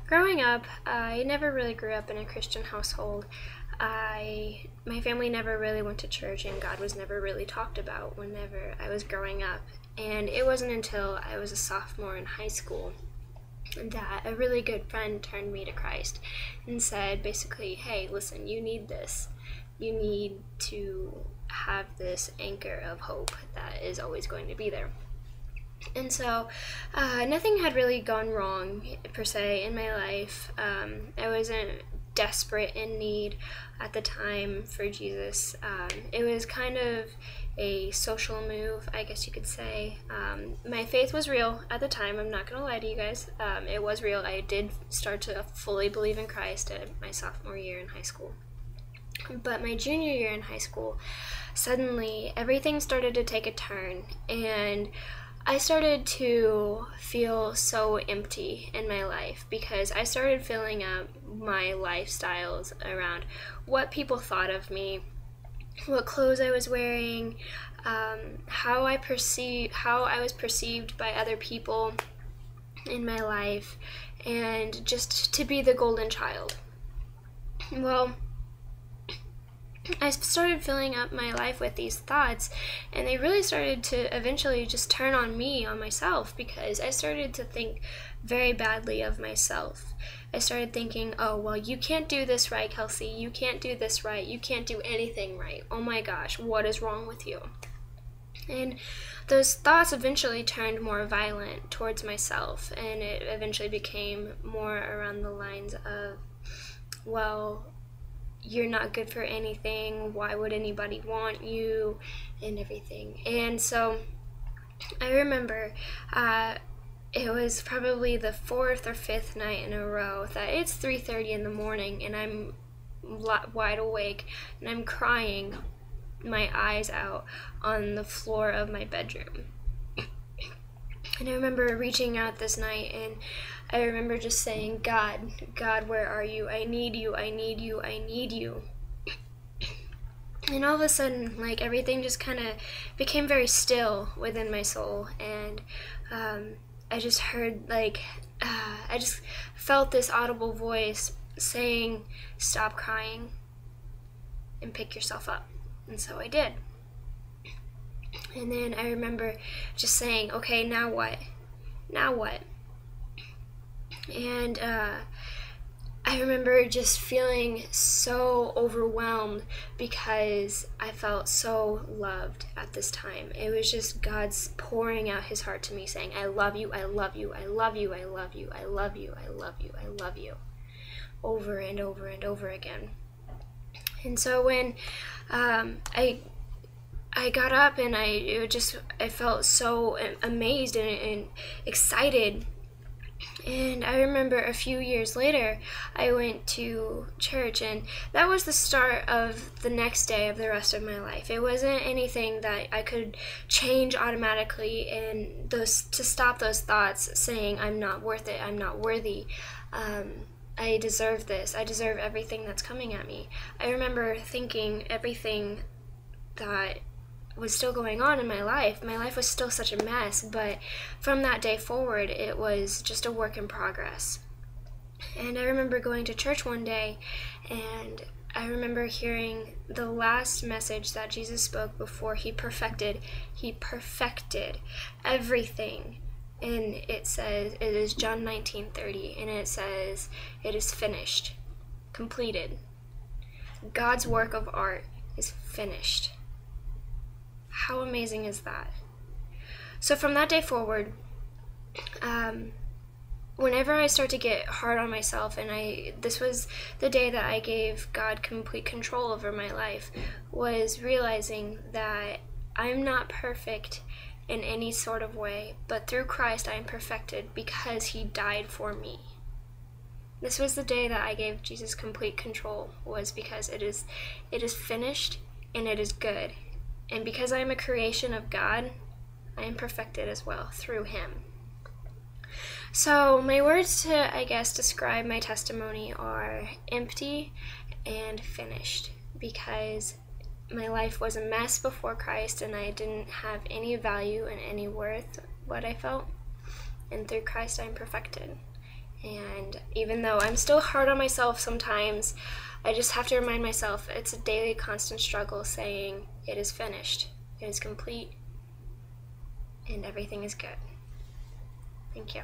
Growing up, I never really grew up in a Christian household. My family never really went to church, and God was never really talked about whenever I was growing up. And it wasn't until I was a sophomore in high school that a really good friend turned me to Christ and said basically, hey, listen, you need this. You need to have this anchor of hope that is always going to be there. And so nothing had really gone wrong per se in my life. I wasn't desperate in need at the time for Jesus. It was kind of a social move, I guess you could say. My faith was real at the time. I'm not going to lie to you guys. It was real. I did start to fully believe in Christ at my sophomore year in high school. But my junior year in high school, suddenly everything started to take a turn, and I started to feel so empty in my life because I started filling up my lifestyles around what people thought of me, what clothes I was wearing, how I was perceived by other people in my life, and just to be the golden child. Well, I started filling up my life with these thoughts, and they really started to eventually just turn on me, on myself, because I started to think very badly of myself. I started thinking, oh, well, you can't do this right, Kelsey. You can't do this right. You can't do anything right. Oh my gosh, what is wrong with you? And those thoughts eventually turned more violent towards myself, and it eventually became more around the lines of, well, you're not good for anything, why would anybody want you, and everything. And so I remember it was probably the fourth or fifth night in a row that it's 3:30 in the morning and I'm wide awake and I'm crying my eyes out on the floor of my bedroom. And I remember reaching out this night, and I remember just saying, God, where are you? I need you, I need you, I need you. And all of a sudden, like, everything just kind of became very still within my soul, and I just heard, I just felt this audible voice saying, stop crying and pick yourself up. And so I did. And then I remember just saying, okay, now what? Now what? And I remember just feeling so overwhelmed because I felt so loved at this time. It was just God's pouring out his heart to me saying, I love you, I love you, I love you, I love you, I love you, I love you, I love you, over and over and over again. And so when I got up and I felt so amazed and excited. And I remember a few years later, I went to church, and that was the start of the next day of the rest of my life. It wasn't anything that I could change automatically, and to stop those thoughts saying, I'm not worth it, I'm not worthy, I deserve this, I deserve everything that's coming at me. I remember thinking everything that was still going on in my life. My life was still such a mess, but from that day forward, it was just a work in progress. And I remember going to church one day, and I remember hearing the last message that Jesus spoke before he perfected everything. And it says, it is John 19:30, and it says, it is finished, completed. God's work of art is finished. How amazing is that? So from that day forward, whenever I start to get hard on myself, and this was the day that I gave God complete control over my life, was realizing that I'm not perfect in any sort of way, but through Christ I am perfected because he died for me. This was the day that I gave Jesus complete control, was because it is finished and it is good. And because I am a creation of God, I am perfected as well through him. So my words to, I guess, describe my testimony are empty and finished, because my life was a mess before Christ and I didn't have any value and any worth what I felt. And through Christ I am perfected. And even though I'm still hard on myself sometimes, I just have to remind myself it's a daily, constant struggle saying it is finished, it is complete, and everything is good. Thank you.